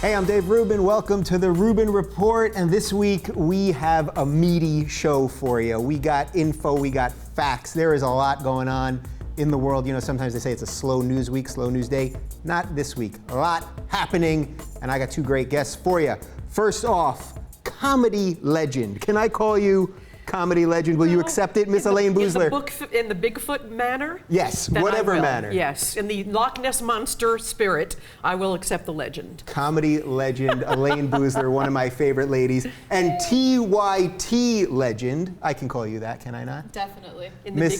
Hey, I'm Dave Rubin. Welcome to the Rubin Report. And this week we have a meaty show for you. We got info, we got facts. There is a lot going on in the world. You know, sometimes they say it's a slow news week, slow news day. Not this week. A lot happening, and I got two great guests for you. First off, comedy legend. Can I call you comedy legend? Will you accept it, Miss Elayne Boosler? In the Bigfoot manner? Yes, whatever manner. Yes, in the Loch Ness Monster spirit, I will accept the legend. Comedy legend, Elayne Boosler, one of my favorite ladies. And TYT legend, I can call you that, can I not? Definitely.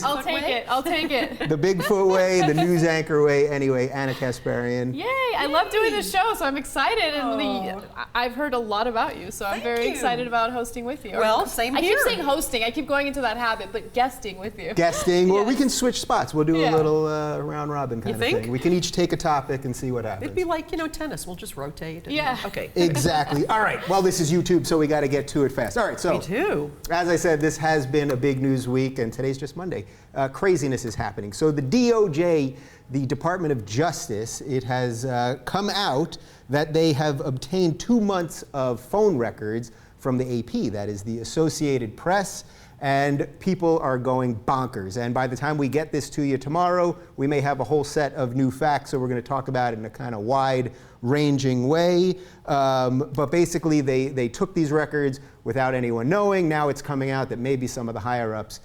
I'll take it. The Bigfoot way, the news anchor way. Anyway, Anna Kasparian. Yay! I love doing this show, so I'm excited. And I've heard a lot about you, so I'm very excited about hosting with you. Well, same here. I keep saying hosting. I keep going into that habit, but guesting with you. Guesting, or we can switch spots. We'll do a little round robin kind of thing. We can each take a topic and see what happens. It'd be like, tennis. We'll just rotate. Yeah. Okay. Exactly. All right. Well, this is YouTube, so we got to get to it fast. All right. So, me too. As I said, this has been a big news week, and today's just Monday. Craziness is happening. So the DOJ, the Department of Justice, it has come out that they have obtained 2 months of phone records from the AP, that is the Associated Press, and people are going bonkers. And by the time we get this to you tomorrow, we may have a whole set of new facts, so we're going to talk about it in a kind of wide-ranging way. But basically, they took these records without anyone knowing. Now it's coming out that maybe some of the higher-ups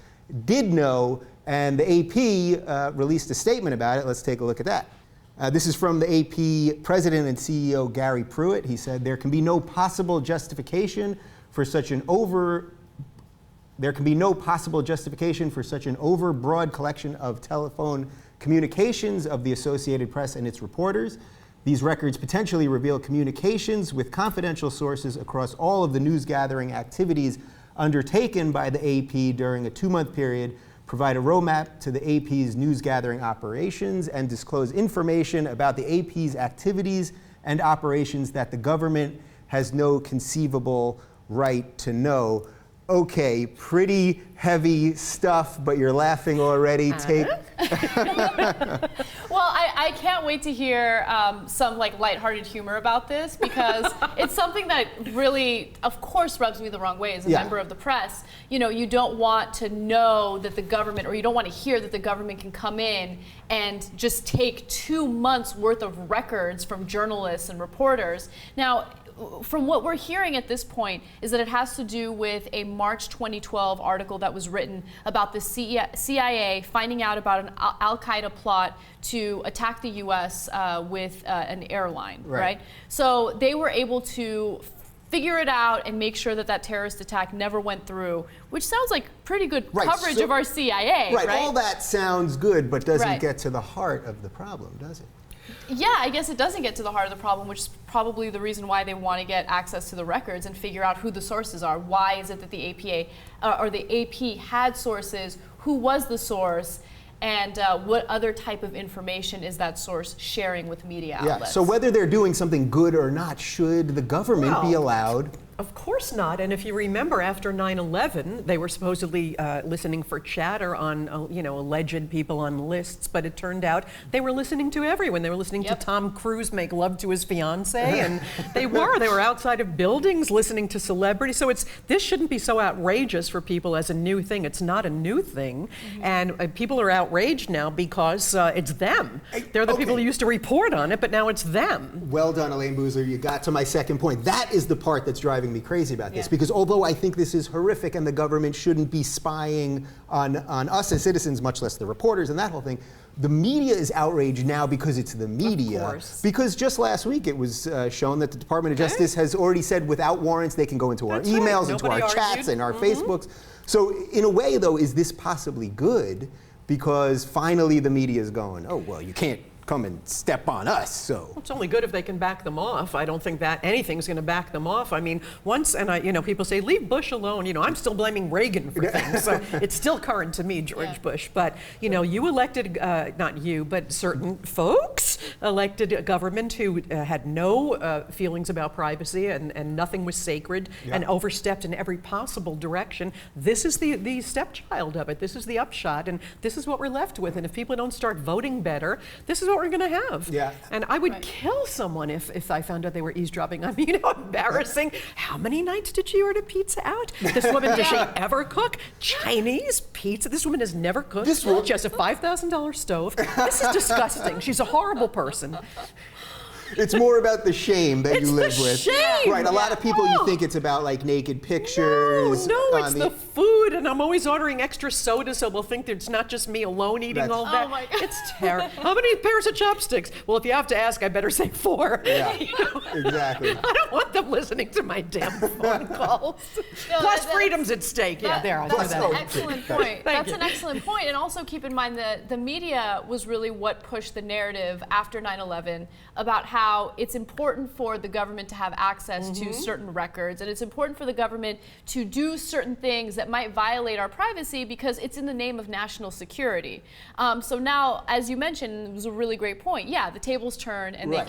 did know, and the AP released a statement about it. Let's take a look at that. This is from the AP President and CEO Gary Pruitt. He said, there can be no possible justification for such an overbroad collection of telephone communications of the Associated Press and its reporters. These records potentially reveal communications with confidential sources across all of the news gathering activities undertaken by the AP during a 2-month period, provide a roadmap to the AP's news gathering operations, and disclose information about the AP's activities and operations that the government has no conceivable right to know. Okay, pretty heavy stuff, but you're laughing already. Well, I can't wait to hear some lighthearted humor about this, because it's something that really, of course, rubs me the wrong way as a member of the press. You know, you don't want to know that the government, or you don't want to hear that the government can come in and just take 2 months worth of records from journalists and reporters. Now, from what we're hearing at this point is that it has to do with a March 2012 article that was written about the CIA finding out about an Al-Qaeda plot to attack the U.S. With an airline, right? So they were able to figure it out and make sure that that terrorist attack never went through, which sounds like pretty good coverage of our CIA, right? All that sounds good, but doesn't get to the heart of the problem, does it? Yeah, I guess it doesn't get to the heart of the problem, which is probably the reason why they want to get access to the records and figure out who the sources are. Why is it that the AP had sources? Who was the source? And what other type of information is that source sharing with media outlets? So whether they're doing something good or not, should the government be allowed? Of course not. And if you remember, after 9/11, they were supposedly listening for chatter on, alleged people on lists, but it turned out they were listening to everyone. They were listening to Tom Cruise make love to his fiancée, and they were outside of buildings listening to celebrities. So this shouldn't be so outrageous for people as a new thing. It's not a new thing, and people are outraged now because it's them. They're the people who used to report on it, but now it's them. Well done, Elayne Boosler. You got to my second point. That is the part that's driving me crazy about this, because although I think this is horrific and the government shouldn't be spying on us as citizens, much less the reporters and that whole thing, the media is outraged now because it's the media. Of course. Because just last week it was shown that the Department of Justice has already said without warrants they can go into our emails, into our chats, and our Facebooks. So in a way, though, is this possibly good? Because finally the media is going, oh, well, you can't come and step on us, so. Well, it's only good if they can back them off. I don't think that anything's going to back them off. I mean, people say, leave Bush alone. I'm still blaming Reagan for things. So it's still current to me, George Bush. But, you elected, not you, but certain folks elected a government who had no feelings about privacy and nothing was sacred and overstepped in every possible direction. This is the stepchild of it. This is the upshot, and this is what we're left with. And if people don't start voting better, this is what what we're going to have. Yeah. And I would kill someone if I found out they were eavesdropping on me. You know, embarrassing. How many nights did she order pizza out? This woman, does she ever cook? Chinese pizza? This woman has never cooked. She has a $5,000 stove. This is disgusting. She's a horrible person. It's more about the shame that you live with. Shame. Right, a lot of people, you think it's about like naked pictures. No, it's the food, and I'm always ordering extra soda, so we'll think that it's not just me alone eating all that. Oh my God. It's terrible. How many pairs of chopsticks? Well, if you have to ask, I better say 4. Yeah, You know? exactly. I don't want them listening to my damn phone calls. No, Plus freedom's at stake. Yeah, there, I That's said an that. excellent point. That's you. an excellent point. And also keep in mind that the media was really what pushed the narrative after 9/11 about how it's important for the government to have access to certain records, and it's important for the government to do certain things that might violate our privacy because it's in the name of national security. So now, as you mentioned, it was a really great point. Yeah, the tables turn, and they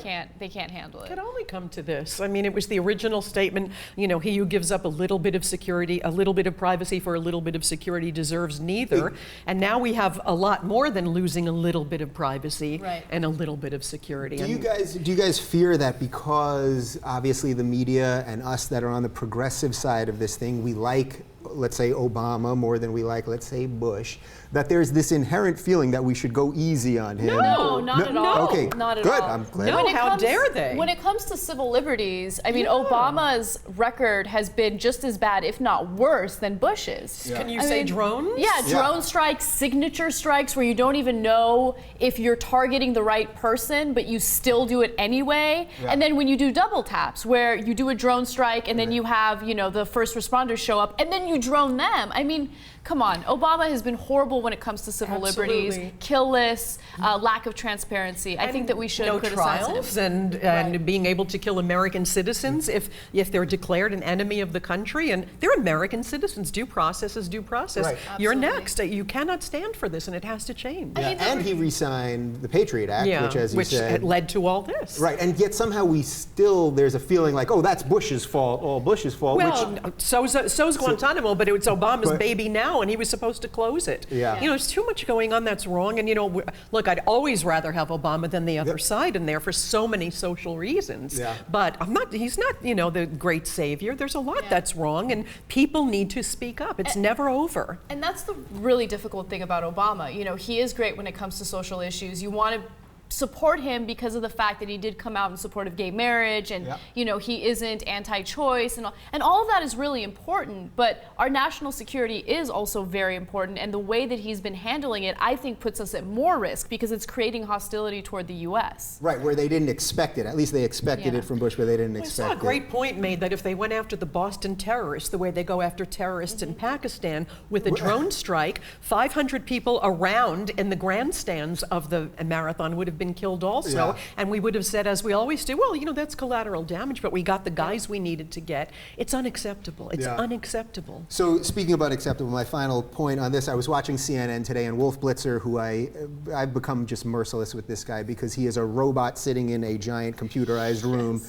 can't handle it. It could only come to this. I mean, it was the original statement, you know, he who gives up a little bit of security, a little bit of privacy for a little bit of security deserves neither. And now we have a lot more than losing a little bit of privacy and a little bit of security. Do you guys fear that because obviously the media and us that are on the progressive side of this thing, we like, let's say, Obama more than we like, let's say, Bush, that there's this inherent feeling that we should go easy on him? No, not at all. Okay, not at good. all. I'm glad. No, how dare they? When it comes to civil liberties, I mean, Obama's record has been just as bad, if not worse, than Bush's. Can you say drones? Yeah, drone strikes, signature strikes, where you don't even know if you're targeting the right person, but you still do it anyway. And then when you do double taps, where you do a drone strike and then you have, you know, the first responders show up and then you drone them. I mean, come on. Obama has been horrible when it comes to civil liberties, kill lists, lack of transparency. I think that we should criticize trials him. and being able to kill American citizens if they're declared an enemy of the country, and they're American citizens. Due process is due process. Right. You're next. You cannot stand for this, and it has to change. Yeah. And he re-signed the Patriot Act, which, as you said, led to all this. Right, and yet somehow there's a feeling like, oh, that's Bush's fault, all Bush's fault. Well, so's Guantanamo, but it was Obama's baby now, and he was supposed to close it. Yeah. You know, there's too much going on that's wrong, and you know, look, I'd always rather have Obama than the other side in there for so many social reasons. Yeah. But he's not, you know, the great savior. There's a lot that's wrong, and people need to speak up. It's never over. And that's the really difficult thing about Obama. You know, he is great when it comes to social issues. You want to support him because of the fact that he did come out in support of gay marriage, and you know, he isn't anti-choice, and all of that is really important, but our national security is also very important, and the way that he's been handling it, I think, puts us at more risk because it's creating hostility toward the U.S. Right, where they didn't expect it. At least they expected it from Bush, but they didn't expect it. I saw a great point made that if they went after the Boston terrorists the way they go after terrorists in Pakistan with a drone strike, 500 people around in the grandstands of the marathon would have been killed also, and we would have said, as we always do, well, you know, that's collateral damage, but we got the guys we needed to get. It's unacceptable. It's unacceptable. So speaking of unacceptable, my final point on this, I was watching CNN today, and Wolf Blitzer, who I've become just merciless with this guy because he is a robot sitting in a giant computerized room.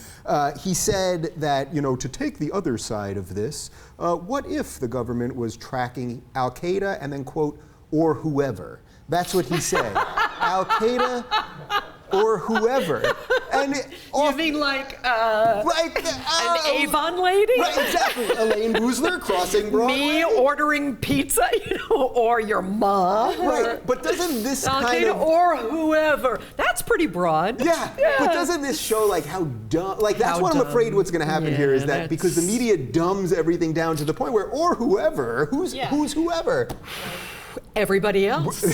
He said that, you know, to take the other side of this, what if the government was tracking Al-Qaeda and then, quote, or whoever? That's what he said. Al-Qaeda or whoever. And you mean like an Avon lady? Right, exactly. Elayne Boosler crossing Broadway. Me ordering pizza, you know, or your mom. Right, but doesn't this kind of... or whoever. That's pretty broad. Yeah, but doesn't this show like how dumb... Like that's what I'm afraid what's going to happen here is that because the media dumbs everything down to the point where or whoever, who's whoever? Everybody else.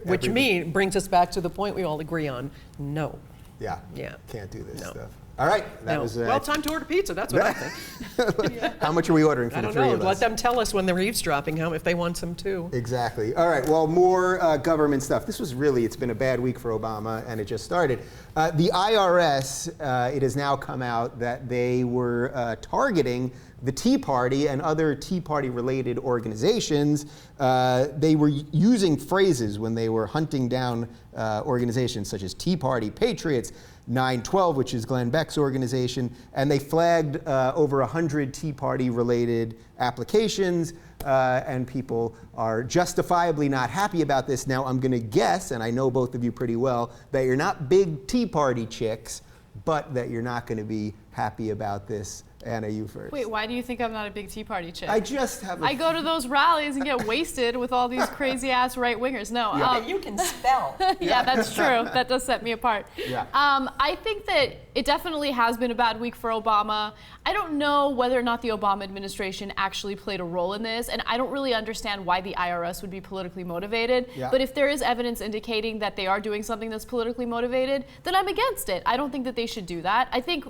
Which brings us back to the point we all agree on. No. Yeah. Can't do this stuff. All right. That was well, time to order pizza. That's what I think. How much are we ordering for the three of us? Let them tell us when they're eavesdropping if they want some too. Exactly. All right. Well, more government stuff. This was it's been a bad week for Obama, and it just started. The IRS, it has now come out that they were targeting the Tea Party and other Tea Party-related organizations. They were using phrases when they were hunting down organizations such as Tea Party Patriots, 9/12, which is Glenn Beck's organization, and they flagged over 100 Tea Party-related applications. and people are justifiably not happy about this. Now, I'm going to guess, and I know both of you pretty well, that you're not big Tea Party chicks, but that you're not going to be happy about this. Anna, you first. Wait, why do you think I'm not a big Tea Party chick? I just have I go to those rallies and get wasted with all these crazy ass right wingers. No, you can spell. yeah, that's true. That does set me apart. Yeah. I think that it definitely has been a bad week for Obama. I don't know whether or not the Obama administration actually played a role in this, and I don't really understand why the IRS would be politically motivated. Yeah. But if there is evidence indicating that they are doing something that's politically motivated, then I'm against it. I don't think that they should do that. I think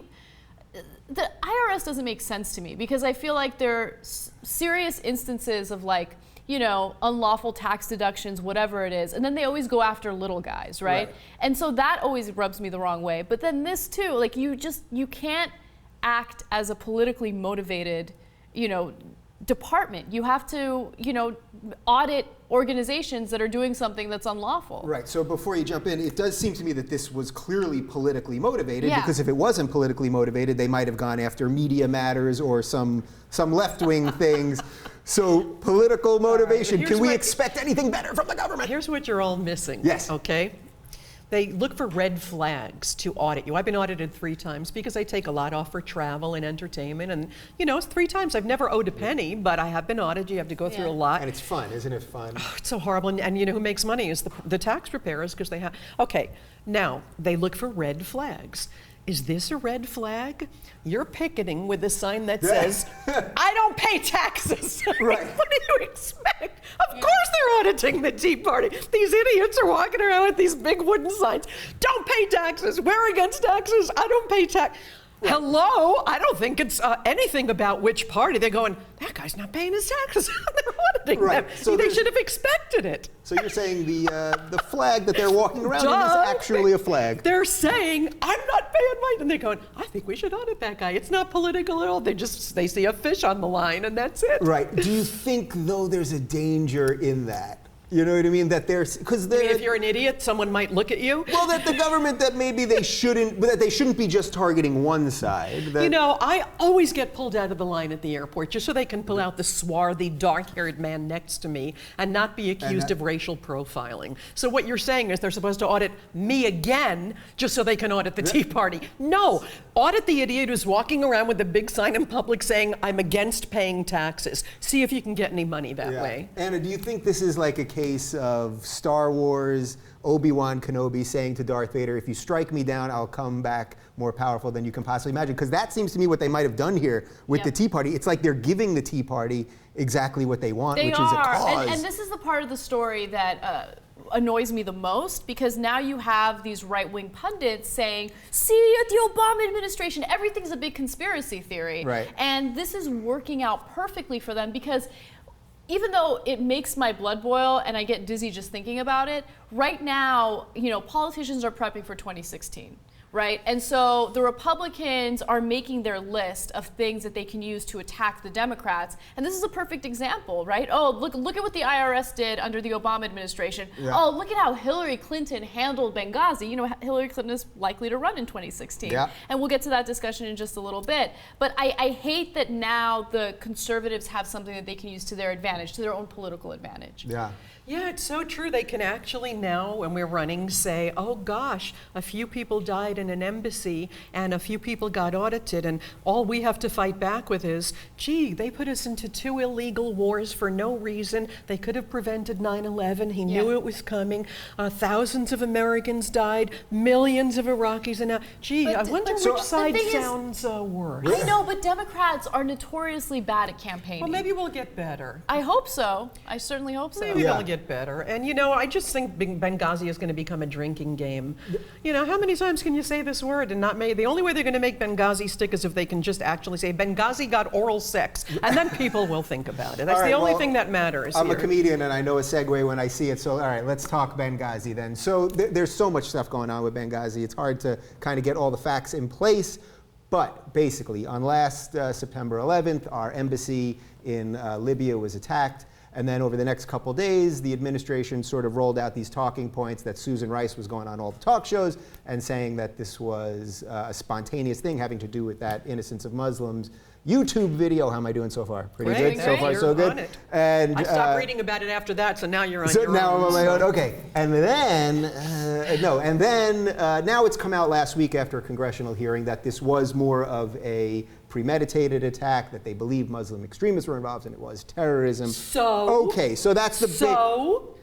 the IRS doesn't make sense to me because I feel like there are serious instances of like, you know, unlawful tax deductions, whatever it is, and then they always go after little guys, right? And so that always rubs me the wrong way. But then this too, like you can't act as a politically motivated, you know, department. You have to, you know, audit organizations that are doing something that's unlawful. Right, so before you jump in, it does seem to me that this was clearly politically motivated, Yeah. because if it wasn't politically motivated, they might have gone after Media Matters or some left-wing things. So political motivation, here's can we what- expect anything better from the government? Here's what you're all missing. Yes. Okay? They look for red flags to audit you. I've been audited 3 times because I take a lot off for travel and entertainment. And, you know, it's 3 times. I've never owed a penny, but I have been audited. You have to go through a lot. And it's fun, isn't it fun? It's so horrible. And you know who makes money is the tax preparers because they have. Okay, now they look for red flags. Is this a red flag? You're picketing with a sign that says, I don't pay taxes. Right. What do you expect? Of course they're auditing the Tea Party. These idiots are walking around with these big wooden signs. Don't pay taxes. We're against taxes. I don't pay tax. Hello? I don't think it's anything about which party. They're going, that guy's not paying his taxes. They're auditing them. So they should have expected it. So you're saying the flag that they're walking around in is actually a flag? They're saying, I'm not paying mine. And they're going, I think we should audit that guy. It's not political at all. They see a fish on the line and that's it. Right. Do you think, though, there's a danger in that? You know what I mean? That there's, because if you're an idiot, someone might look at you. Well, that the government, that maybe they shouldn't be just targeting one side. That, you know, I always get pulled out of the line at the airport just so they can pull out the swarthy, dark-haired man next to me and not be accused of racial profiling. So what you're saying is they're supposed to audit me again just so they can audit the Tea Party. No, audit the idiot who's walking around with a big sign in public saying, I'm against paying taxes. See if you can get any money that way. Anna, do you think this is like a case of Star Wars, Obi-Wan Kenobi saying to Darth Vader, if you strike me down, I'll come back more powerful than you can possibly imagine? Because that seems to me what they might have done here with the Tea Party. It's like they're giving the Tea Party exactly what they want, which is a cause. And this is the part of the story that annoys me the most, because now you have these right-wing pundits saying, see, at the Obama administration, everything's a big conspiracy theory. Right. And this is working out perfectly for them because even though it makes my blood boil and I get dizzy just thinking about it, right now, you know, politicians are prepping for 2016. Right? And so the Republicans are making their list of things that they can use to attack the Democrats. And this is a perfect example, right? Oh, look at what the IRS did under the Obama administration. Yeah. Oh, look at how Hillary Clinton handled Benghazi. You know, Hillary Clinton is likely to run in 2016. Yeah. And we'll get to that discussion in just a little bit. But I hate that now the conservatives have something that they can use to their advantage, to their own political advantage. Yeah. Yeah, it's so true. They can actually now, when we're running, say, oh gosh, a few people died in an embassy and a few people got audited, and all we have to fight back with is, gee, they put us into 2 illegal wars for no reason. They could have prevented 9/11. He knew it was coming. Thousands of Americans died, millions of Iraqis, and now, gee, I wonder which side sounds worse. I know, but Democrats are notoriously bad at campaigning. Well, maybe we'll get better. I hope so. I certainly hope so. Maybe we'll get better. And you know, I just think Benghazi is going to become a drinking game. You know, how many times can you say this word and not make? The only way they're going to make Benghazi stick is if they can just actually say Benghazi got oral sex, and then people will think about it. That's the only thing that matters. I'm a comedian and I know a segue when I see it. So all right, let's talk Benghazi then. So there's so much stuff going on with Benghazi. It's hard to kind of get all the facts in place. But basically, on last September 11th, our embassy in Libya was attacked. And then over the next couple days, the administration sort of rolled out these talking points that Susan Rice was going on all the talk shows and saying that this was a spontaneous thing having to do with that Innocence of Muslims YouTube video. How am I doing so far? Pretty Great, good. So far, you're so good. on it. And I stopped reading about it after that, so now you're on so your now own. I'm on my own. Okay, and then now it's come out last week after a congressional hearing that this was more of a premeditated attack, that they believe Muslim extremists were involved, and it was terrorism. So? Okay, so that's the big.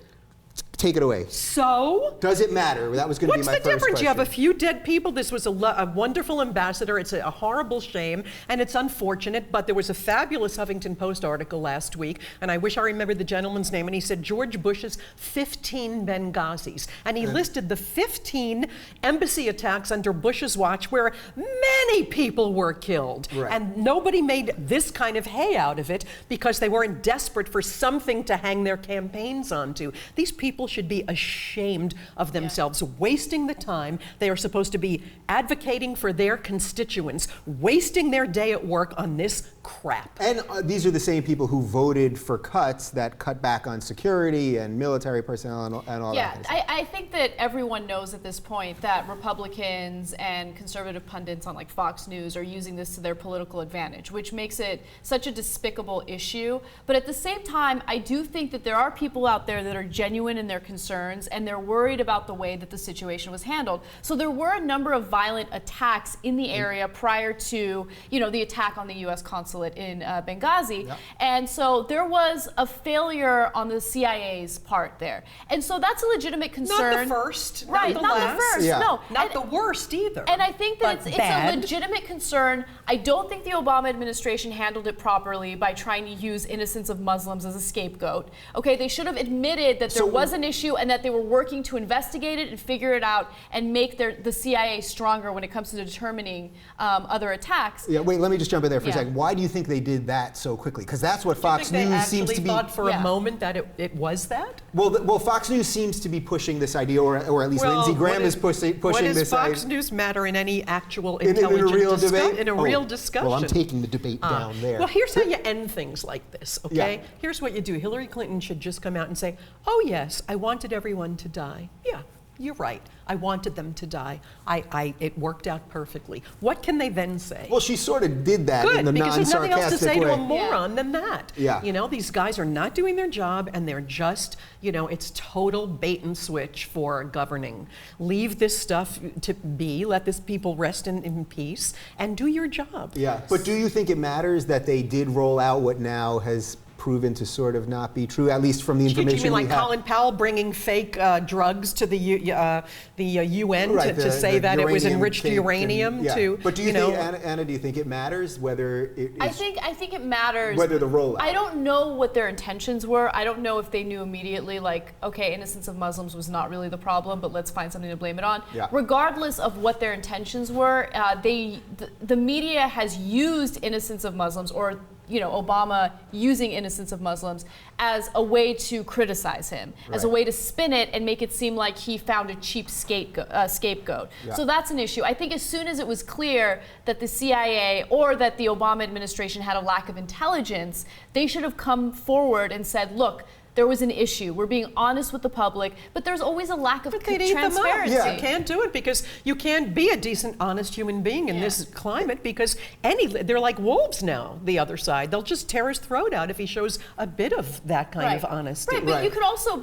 Take it away. So? Does it matter? That was going to be my What's first the difference? question. You have a few dead people. This was a wonderful ambassador. It's a horrible shame, and it's unfortunate, but there was a fabulous Huffington Post article last week, and I wish I remembered the gentleman's name, and he said George Bush's 15 Benghazis. And he listed the 15 embassy attacks under Bush's watch where many people were killed. Right. And nobody made this kind of hay out of it because they weren't desperate for something to hang their campaigns onto. These people should be ashamed of themselves, wasting the time. They are supposed to be advocating for their constituents, wasting their day at work on this crap. And these are the same people who voted for cuts that cut back on security and military personnel and all that kind of stuff. I think that everyone knows at this point that Republicans and conservative pundits on like Fox News are using this to their political advantage, which makes it such a despicable issue. But at the same time, I do think that there are people out there that are genuine in their concerns, and they're worried about the way that the situation was handled. So there were a number of violent attacks in the area prior to, the attack on the U.S. consulate in Benghazi. Yep. And so there was a failure on the CIA's part there. And so that's a legitimate concern. Not the first, Right, not not the the first, Yeah. no. Not the worst either. And I think that but it's a bad. legitimate concern. I don't think the Obama administration handled it properly by trying to use innocence of Muslims as a scapegoat. Okay, they should have admitted that there was an issue and that they were working to investigate it and figure it out and make the CIA stronger when it comes to determining other attacks. Yeah, wait, let me just jump in there for a Yeah. second. Why do you think they did that so quickly? Because that's what Do you Fox think News they seems to actually be. thought for Yeah. a moment that it was that? Well, Fox News seems to be pushing this idea, or at least Lindsey Graham is pushing what does this Fox idea. News matter in any actual In a intelligent real debate? in a real discussion? Well, I'm taking the debate down there. Well, here's how you end things like this, okay? Yeah. Here's what you do. Hillary Clinton should just come out and say, oh, yes, I wanted everyone to die. Yeah, you're right. I wanted them to die. It worked out perfectly. What can they then say? Well, she sort of did that Good, in the because there's nothing else to non-sarcastic say way. to a moron than that. Yeah. These guys are not doing their job, and they're just, it's total bait and switch for governing. Leave this stuff to be, let this people rest in peace, and do your job. Yeah, but do you think it matters that they did roll out what now has proven to sort of not be true, at least from the information You mean like we have? Colin Powell bringing fake drugs to the UN Right, to say that it was enriched cake uranium? yeah. But do you think, Anna, do you think it matters whether it is, I think it matters. whether the rollout? I don't know what their intentions were. I don't know if they knew immediately, like, okay, innocence of Muslims was not really the problem, but let's find something to blame it on. Yeah. Regardless of what their intentions were, the media has used innocence of Muslims, or Obama using innocence of Muslims as a way to criticize him, as a way to spin it and make it seem like he found a cheap scapegoat. Yeah. So that's an issue. I think as soon as it was clear that the CIA or that the Obama administration had a lack of intelligence, they should have come forward and said, look, there was an issue. We're being honest with the public, but there's always a lack of transparency. Yeah. You can't do it because you can't be a decent, honest human being in this climate because they're like wolves now, the other side. They'll just tear his throat out if he shows a bit of that kind of honesty. Right, but you could also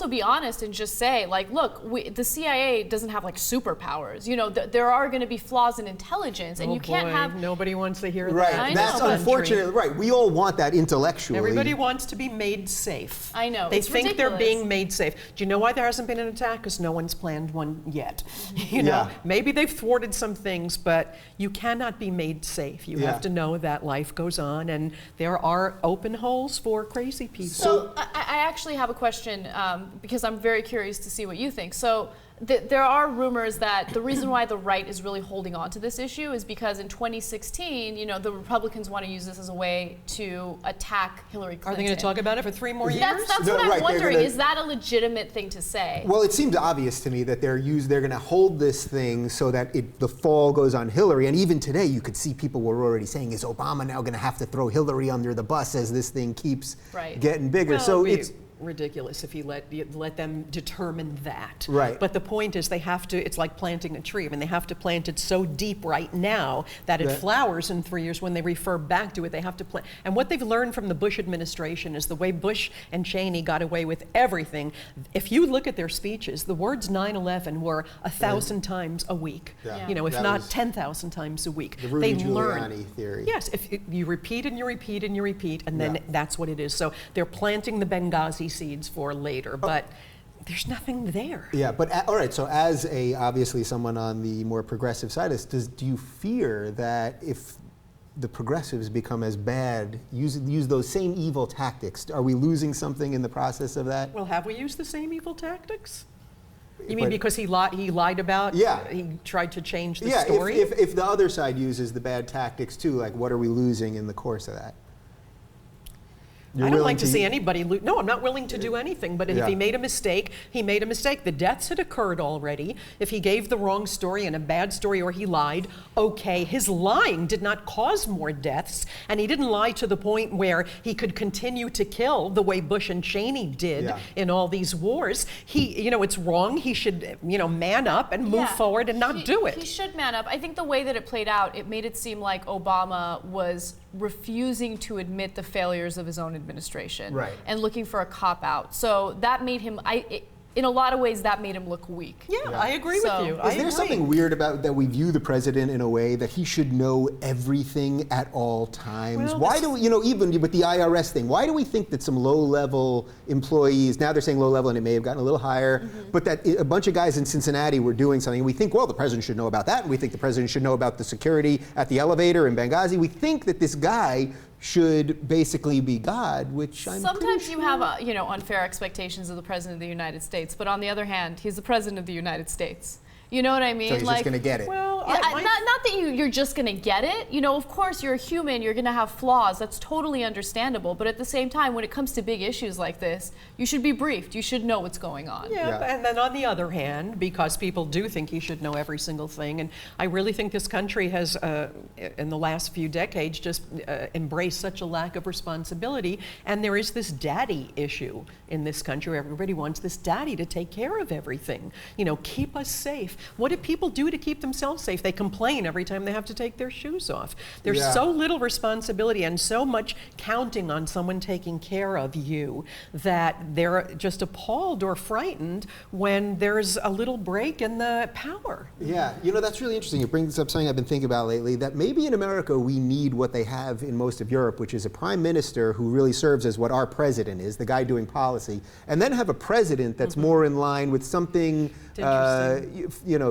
be honest and just say, like, look, the CIA doesn't have like superpowers. There are going to be flaws in intelligence, and you can't have. Nobody wants to hear Right, that. I that's know. unfortunate. Right, we all want that intellectually. Everybody wants to be made safe. I know. They it's think ridiculous. they're being made safe. Do you know why there hasn't been an attack? Because no one's planned one yet. Maybe they've thwarted some things, but you cannot be made safe. You have to know that life goes on, and there are open holes for crazy people. So I actually have a question because I'm very curious to see what you think. So there are rumors that the reason why the right is really holding on to this issue is because in 2016, the Republicans want to use this as a way to attack Hillary Clinton. Are they going to talk about it for 3 more years? That's what I'm wondering. Is that a legitimate thing to say? Well, it seems obvious to me that they're going to hold this thing so that the fall goes on Hillary. And even today, you could see people were already saying, is Obama now going to have to throw Hillary under the bus as this thing keeps getting bigger? Well, so it's ridiculous if you let them determine that. Right. But the point is they have to, it's like planting a tree. I mean, they have to plant it so deep right now that it flowers in 3 years. When they refer back to it, they have to plant. And what they've learned from the Bush administration is the way Bush and Cheney got away with everything. If you look at their speeches, the words 9/11 were 1,000 times a week. Yeah. If not 10,000 times a week. The Rubin Giuliani theory. Yes, if you repeat and you repeat and you repeat, and then that's what it is. So they're planting the Benghazi seeds for later, but there's nothing there. Yeah, but all right, so as obviously someone on the more progressive side, do you fear that if the progressives become as bad, use those same evil tactics, are we losing something in the process of that? Well, have we used the same evil tactics? You mean because he lied about? Yeah. He tried to change the story? If the other side uses the bad tactics too, like what are we losing in the course of that? I don't like to see anybody lose. No, I'm not willing to do anything. But if he made a mistake, he made a mistake. The deaths had occurred already. If he gave the wrong story and a bad story or he lied, okay. His lying did not cause more deaths. And he didn't lie to the point where he could continue to kill the way Bush and Cheney did in all these wars. It's wrong. He should, man up and move forward and not do it. He should man up. I think the way that it played out, it made it seem like Obama was refusing to admit the failures of his own administration and looking for a cop-out. So that made him, in a lot of ways, that made him look weak. Yeah, I agree with you. Is there something weird about that we view the president in a way that he should know everything at all times? Well, why do we, even with the IRS thing, why do we think that some low-level employees, now they're saying low-level and it may have gotten a little higher, but that a bunch of guys in Cincinnati were doing something, and we think, well, the president should know about that, and we think the president should know about the security at the elevator in Benghazi. We think that this guy should basically be God, which I'm sometimes pretty you have unfair expectations of the president of the United States, but on the other hand, he's the president of the United States. You know what I mean? So he's just going to get it. Well, not that you're just going to get it. Of course, you're a human. You're going to have flaws. That's totally understandable. But at the same time, when it comes to big issues like this, you should be briefed. You should know what's going on. Yeah, and then on the other hand, because people do think he should know every single thing, and I really think this country has, in the last few decades, just embraced such a lack of responsibility. And there is this daddy issue in this country. Everybody wants this daddy to take care of everything. Keep us safe. What do people do to keep themselves safe? They complain every time they have to take their shoes off. There's so little responsibility and so much counting on someone taking care of you that they're just appalled or frightened when there's a little break in the power. Yeah, that's really interesting. It brings up something I've been thinking about lately, that maybe in America we need what they have in most of Europe, which is a prime minister who really serves as what our president is, the guy doing policy, and then have a president that's more in line with something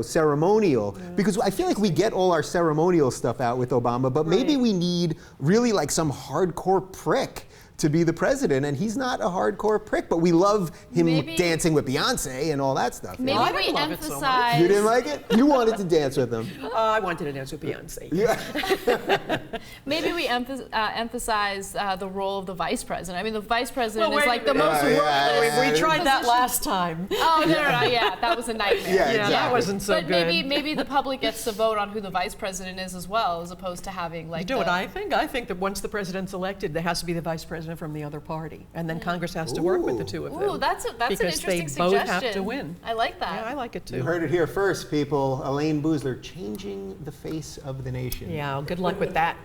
ceremonial, because I feel like we get all our ceremonial stuff out with Obama, but maybe we need really like some hardcore prick to be the president, and he's not a hardcore prick, but we love him dancing with Beyonce and all that stuff. Maybe we emphasize. So you didn't like it? You wanted to dance with him. I wanted to dance with Beyonce. Yeah. Maybe we emphasize the role of the vice president. I mean, the vice president is like the most worthless. We tried that last time. Oh, no, that was a nightmare. Yeah, exactly. That wasn't so good. But maybe the public gets to vote on who the vice president is as well, as opposed to having like. You know what I think? I think that once the president's elected, there has to be the vice president from the other party, and then Congress has to work with the two of them. Ooh, that's an interesting suggestion. Because they both have to win. I like that. Yeah, I like it too. You heard it here first, people. Elayne Boosler changing the face of the nation. Yeah, good luck with that.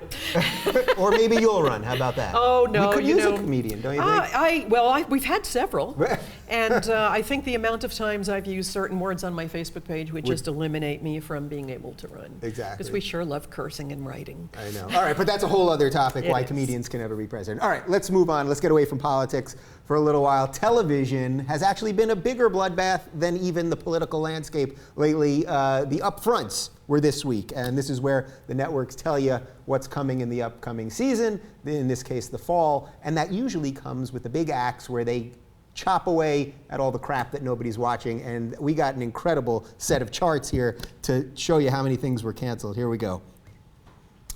Or maybe you'll run. How about that? Oh no, we could use a comedian, don't you think? We've had several, and I think the amount of times I've used certain words on my Facebook page would just eliminate me from being able to run. Exactly. Because we sure love cursing and writing. I know. All right, but that's a whole other topic. Why comedians can never be president. All right, let's move on. Let's get away from politics for a little while. Television has actually been a bigger bloodbath than even the political landscape lately. The upfronts were this week, and this is where the networks tell you what's coming in the upcoming season, in this case the fall, and that usually comes with the big acts where they chop away at all the crap that nobody's watching. And we got an incredible set of charts here to show you how many things were canceled. Here we go.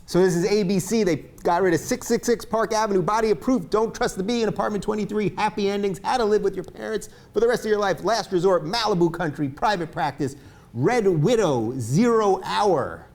So this is ABC. They got rid of 666 Park Avenue, Body of Proof, Don't Trust the Bee, and Apartment 23, Happy Endings, How to Live with Your Parents for the Rest of Your Life, Last Resort, Malibu Country, Private Practice, Red Widow, 0 Hour.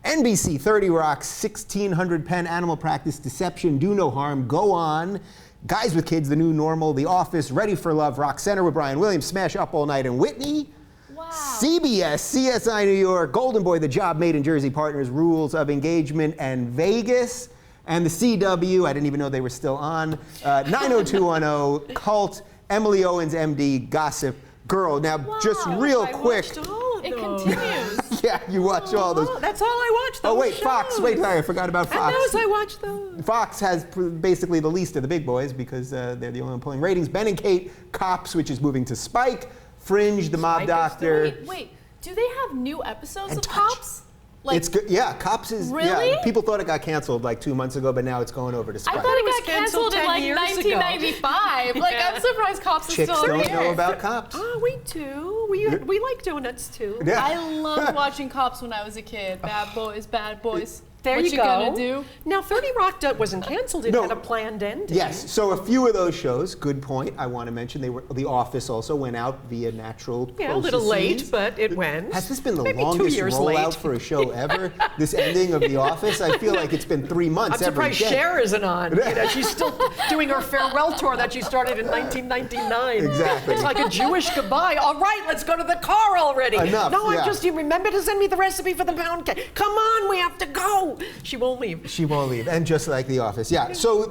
NBC, 30 Rock, 1600 Penn, Animal Practice, Deception, Do No Harm, Go On, Guys with Kids, The New Normal, The Office, Ready for Love, Rock Center with Brian Williams, Smash Up All Night, and Whitney. Wow. CBS, CSI New York, Golden Boy, The Job, Made in Jersey, Partners, Rules of Engagement, and Vegas. And the CW, I didn't even know they were still on. 90210, Cult, Emily Owens, MD, Gossip Girl. Now, just real quick. Watched all of It those. continues. Yeah, you watch all those. Oh, that's all I watched. Oh, those wait, Fox. shows. Wait, sorry, I forgot about Fox. And those I watched those. Fox has basically the least of the big boys because they're the only one pulling ratings. Ben and Kate, Cops, which is moving to Spike. Fringe, The Mob Spike is Doctor. Wait, do they have new episodes And of Touch. Cops? Like, It's good. Yeah, Cops is. Really? Yeah, people thought it got canceled like 2 months ago, but now it's going over to I Spike. thought it it was got canceled in 10 like years ago. 1995. Like, Yeah. I'm surprised Cops is Chicks still don't here. know about Cops. Oh, we do. We like donuts too. Yeah. I loved watching Cops when I was a kid. Bad boys, bad boys. There what you you go. gonna do? Now, 30 Rock wasn't canceled. It No. had a planned ending. Yes, so a few of those shows, good point, I want to mention, The Office also went out via natural Yeah, a little processes. late, but it went. Has this been the Maybe 2 longest years rollout late. for a show ever? This ending of The Office? I feel like it's been 3 months I'm every surprised day. Cher isn't on. You know, she's still doing her farewell tour that she started in 1999. Exactly. It's like a Jewish goodbye. All right, let's go to the car already. Enough, No, yeah. you remember to send me the recipe for the pound cake. Come on, we have to go. She won't leave. She won't leave, and just like The Office, yeah. So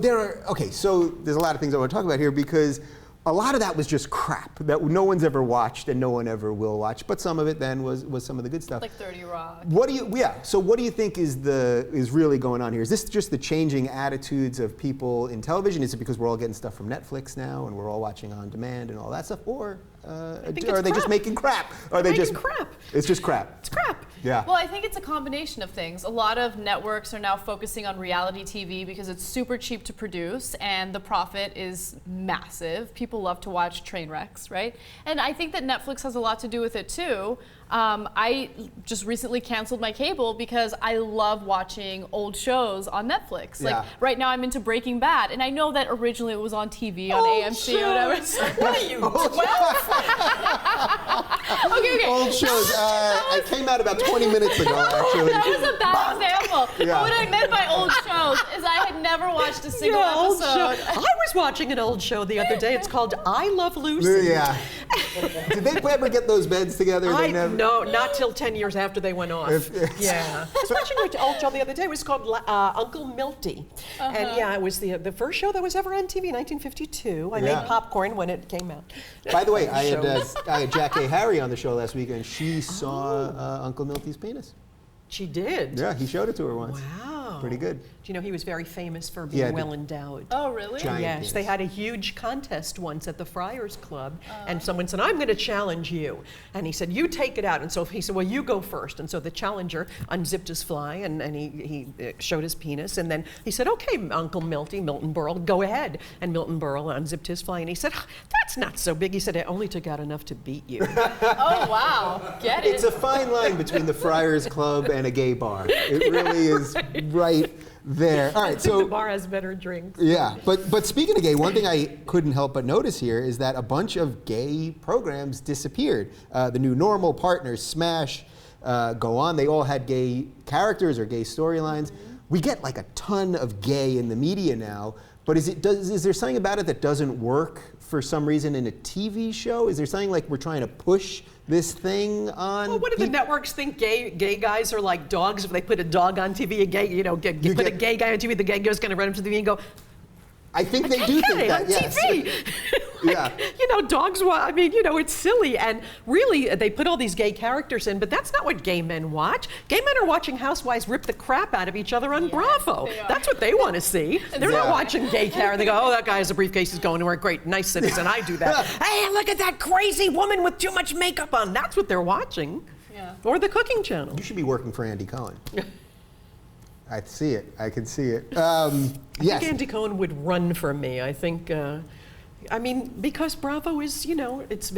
so there's a lot of things I want to talk about here because a lot of that was just crap that no one's ever watched and no one ever will watch. But some of it then was some of the good stuff. Like 30 Rock. So what do you think is really going on here? Is this just the changing attitudes of people in television? Is it because we're all getting stuff from Netflix now and we're all watching on demand and all that stuff, or think are it's they just crap. making crap? Are They're they just making crap. It's just crap. It's crap. Yeah. Well, I think it's a combination of things. A lot of networks are now focusing on reality TV because it's super cheap to produce and the profit is massive. People love to watch train wrecks, right? And I think that Netflix has a lot to do with it too. I just recently canceled my cable because I love watching old shows on Netflix. Yeah. Like right now I'm into Breaking Bad, and I know that originally it was on TV on AMC or whatever. What are you, 12? Okay. Old shows. It came out about 20 minutes ago, actually. That was a bad example. Yeah. What I meant by old shows is I had never watched a single Old show. episode. I was watching an old show the other day. It's called I Love Lucy. Yeah. Did they ever get those beds together? They never. No, not till 10 years after they went off. Yeah. I was watching an old show the other day. It was called Uncle Milty. And yeah, it was the first show that was ever on TV, 1952. I Yeah. made popcorn when it came out. By the way, I had Jack A. Harry on the show last week, and she saw Uncle Milty's penis. She did. Yeah, he showed it to her once. Wow. Pretty good. Do you know he was very famous for being Yeah, well endowed? Oh, really? Giant Yes, penis. they had a huge contest once at the Friars Club, and someone said, I'm going to challenge you. And he said, you take it out. And so he said, well, you go first. And so the challenger unzipped his fly, and he showed his penis. And then he said, okay, Uncle Milton Berle, go ahead. And Milton Berle unzipped his fly, and he said, that's not so big. He said, it only took out enough to beat you. Oh, wow. Get it. It's a fine line between the Friars Club and a gay bar. It really is right there. All I right, think so the bar has better drinks. yeah, but speaking of gay, one thing I couldn't help but notice here is that a bunch of gay programs disappeared. The New Normal, Partners, Smash, Go On. They all had gay characters or gay storylines. We get like a ton of gay in the media now. But is there something about it that doesn't work for some reason in a TV show? Is there something like we're trying to push this thing on? Well, what do the networks think? Gay guys are like dogs. If they put a dog on TV, a gay, put a gay guy on TV, the gay guy's going to run up to the TV and go, I think they do think that, on yes. TV. Yeah. Dogs, it's silly. And really, they put all these gay characters in, but that's not what gay men watch. Gay men are watching housewives rip the crap out of each other on Bravo. they are. That's what they want to see. They're not watching gay characters. They go, oh, that guy has a briefcase, he's going to work. Great, nice citizen, I do that. Hey, look at that crazy woman with too much makeup on. That's what they're watching. Yeah. Or the cooking channel. You should be working for Andy Cohen. I see it. I can see it. I Yes. think Andy Cohen would run for me. I think I mean, because Bravo is, it's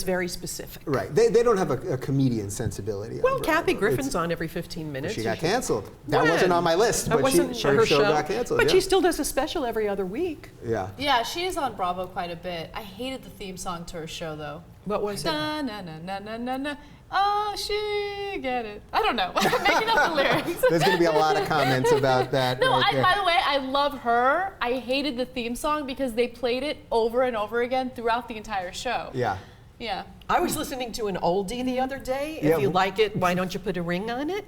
very specific. Right. They don't have a comedian sensibility. Well, on Bravo. Kathy Griffin's on every 15 minutes. She got canceled. That wasn't on my list, That but wasn't her show got canceled. But yeah. she still does a special every other week. Yeah. Yeah, she is on Bravo quite a bit. I hated the theme song to her show, though. What was it? Na na na na na na na. Oh, she get it. I don't know. I'm making up the lyrics. There's going to be a lot of comments about that. No, right there. by the way, I love her. I hated the theme song because they played it over and over again throughout the entire show. Yeah. Yeah. I was listening to an oldie the other day. Yeah. If you like it, why don't you put a ring on it?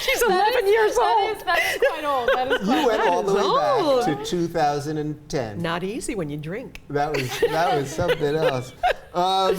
She's 11 years old. That's quite old. That is quite You went all the way old. back to 2010. Not easy when you drink. That was something else. All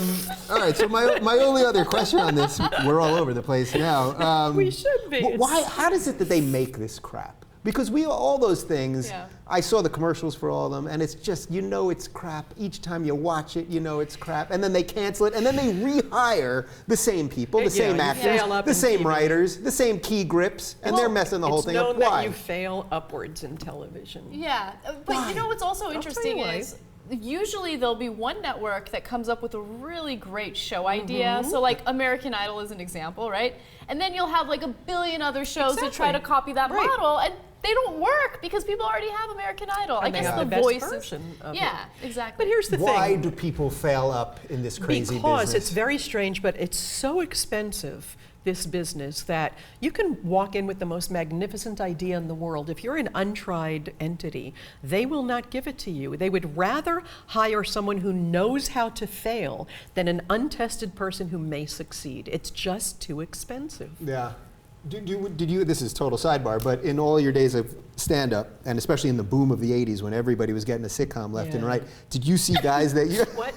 right, so my only other question on this, we're all over the place now. We should be. Why? How does it that they make this crap? Because all those things, Yeah. I saw the commercials for all of them, and it's just, it's crap. Each time you watch it, it's crap. And then they cancel it, and then they rehire the same people, the same you actors, fail up the in same TV. writers, the same key grips, and they're messing the whole thing up. It's known that Why? you fail upwards in television. Yeah, but you know what's also interesting you why. is usually there'll be one network that comes up with a really great show idea. So like American Idol is an example, right? And then you'll have like a billion other shows that try to Exactly. copy that Right. model, and they don't work because people already have American Idol. I And they guess have the the best voices. version of Yeah, exactly. But here's the Why thing. do people fail up in this crazy Because business? it's very strange, but it's so expensive, this business, that you can walk in with the most magnificent idea in the world. If you're an untried entity, they will not give it to you. They would rather hire someone who knows how to fail than an untested person who may succeed. It's just too expensive. Yeah. Did you, this is total sidebar, but in all your days of stand-up, and especially in the boom of the 80s when everybody was getting a sitcom left and Yeah. right, did you see guys that you... What?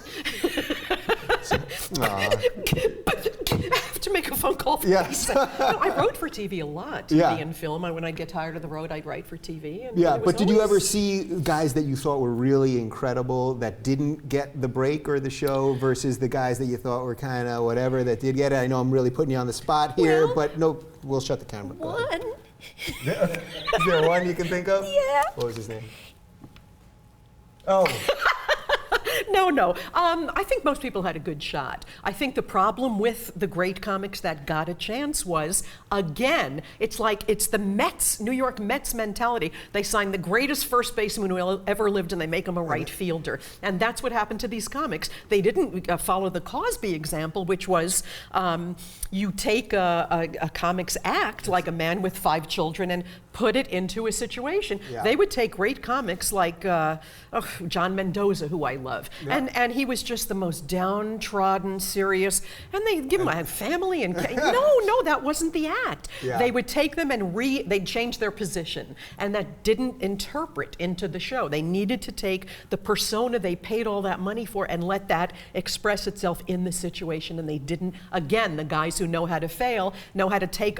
Aw. I have to make a phone call for Yes. Lisa. No, I wrote for TV a lot, TV Yeah. and film. When I'd get tired of the road, I'd write for TV. And Yeah, it was but did you always- ever see guys that you thought were really incredible that didn't get the break or the show versus the guys that you thought were kind of whatever that did get it? I know I'm really putting you on the spot here, Well, but no, we'll shut the camera. Go ahead. One. Is there one you can think of? Yeah. What was his name? Oh, No. I think most people had a good shot. I think the problem with the great comics that got a chance was, again, it's the Mets, New York Mets mentality. They sign the greatest first baseman who ever lived and they make him a right fielder. And that's what happened to these comics. They didn't follow the Cosby example, which was you take a comics act like a man with 5 children and put it into a situation. Yeah. They would take great comics like John Mendoza, who I love, Yeah. and he was just the most downtrodden, serious, and they give him a family and no, that wasn't the act. Yeah. They would take them and they'd change their position, and that didn't interpret into the show. They needed to take the persona they paid all that money for and let that express itself in the situation, and they didn't. Again, the guys who know how to fail know how to take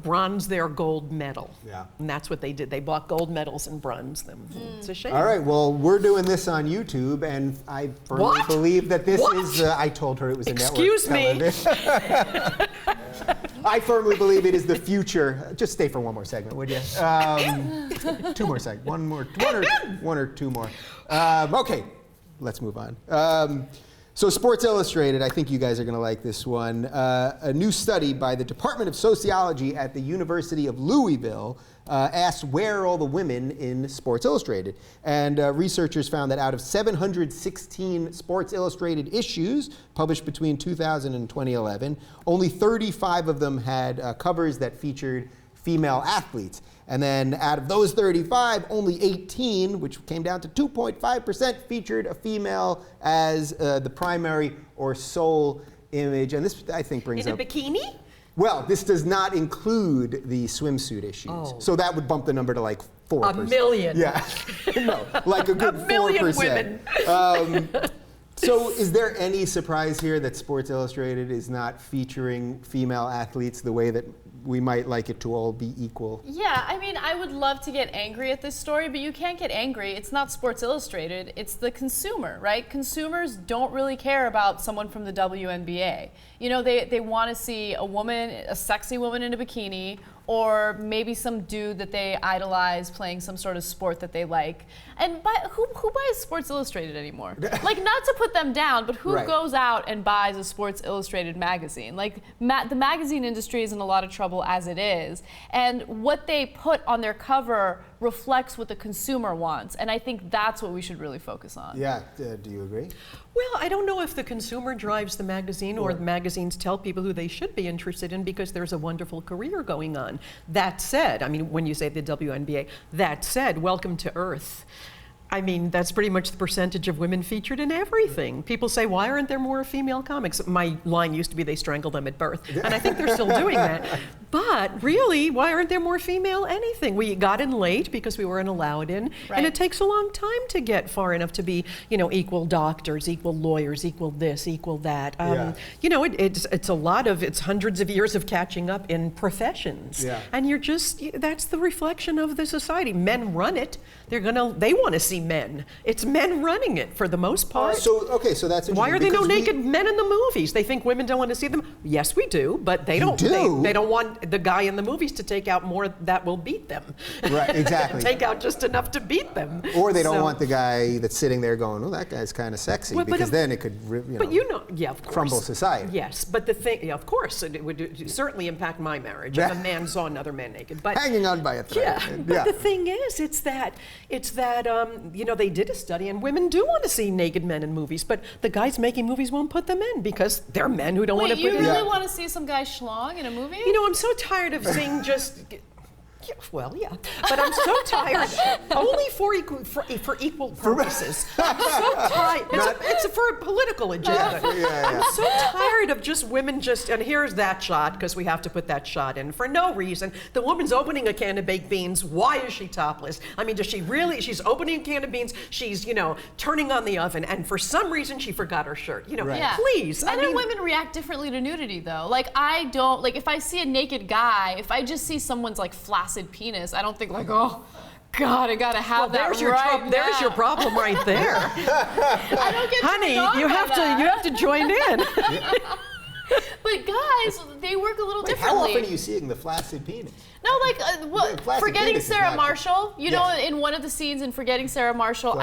bronze their gold medal. Yeah. And that's what they did. They bought gold medals and bronze them. It's a shame. all right. Well, we're doing this on YouTube, and I firmly What? believe that this What? is. I told her it was a Excuse network me. television. I firmly believe it is the future. Just stay for one more segment, would you? 2 more segments. One or two more. Okay, let's move on. So Sports Illustrated, I think you guys are going to like this one. A new study by the Department of Sociology at the University of Louisville asked where are all the women in Sports Illustrated. And researchers found that out of 716 Sports Illustrated issues published between 2000 and 2011, only 35 of them had covers that featured female athletes. And then out of those 35, only 18, which came down to 2.5%, featured a female as the primary or sole image. And this, I think, brings In a up... bikini? Well, this does not include the swimsuit issues. Oh. So that would bump the number to like 4%. A million. Yeah. No, like a good A million 4%. women. So is there any surprise here that Sports Illustrated is not featuring female athletes the way that we might like it to all be equal? Yeah, I mean, I would love to get angry at this story, but you can't get angry. It's not Sports Illustrated, it's the consumer, right? Consumers don't really care about someone from the WNBA. You know, they want to see a woman, a sexy woman in a bikini, or maybe some dude that they idolize playing some sort of sport that they like. And who buys Sports Illustrated anymore? Like, not to put them down, but who goes out and buys a Sports Illustrated magazine? Like, the magazine industry is in a lot of trouble as it is. And what they put on their cover reflects what the consumer wants. And I think that's what we should really focus on. Yeah, do you agree? Well, I don't know if the consumer drives the magazine or the magazines tell people who they should be interested in because there's a wonderful career going on. That said, I mean, when you say the WNBA, that said, welcome to Earth. I mean, that's pretty much the percentage of women featured in everything. People say, why aren't there more female comics? My line used to be they strangled them at birth. And I think they're still doing that. But really, why aren't there more female anything? We got in late because we weren't allowed in. Right. And it takes a long time to get far enough to be, you know, equal doctors, equal lawyers, equal this, equal that. You know, it's a lot of, it's hundreds of years of catching up in professions. Yeah. And you're just, that's the reflection of the society. Men run it. They want to see men. It's men running it for the most part. So that's why are there no because naked men in the movies? They think women don't want to see them. Yes, we do, but they don't. They don't want the guy in the movies to take out more that will beat them. Right, exactly. Take out just enough to beat them. Or they don't want the guy that's sitting there going, "Oh, that guy's kind of sexy," because then it could, of course, crumble society. Yes, but the thing, of course, it would certainly impact my marriage if a man saw another man naked. But hanging on by a thread. Yeah, but the thing is, it's that you know, they did a study, and women do want to see naked men in movies, but the guys making movies won't put them in because they're men who don't want to put you in. really want to see some guy schlong in a movie? You know, I'm so tired of seeing just. Yeah, but I'm so tired. Only for equal purposes. I'm so tired. It's for a political agenda. I'm so tired of just women and here's that shot because we have to put that shot in for no reason. The woman's opening a can of baked beans. Why is she topless? I mean, does she really? She's opening a can of beans. She's, you know, turning on the oven, and for some reason she forgot her shirt. You know, please. Men and women react differently to nudity, though. Like, I don't, like, if I see a naked guy, if I just see someone's like flaccid penis, I don't think like, oh God, I gotta have that there's now. There's your problem right there. I don't get Honey, you have to join in. But guys, they work a little differently. How often are you seeing the flaccid penis? No, like, Forgetting Sarah Marshall, you know, in one of the scenes in Forgetting Sarah Marshall,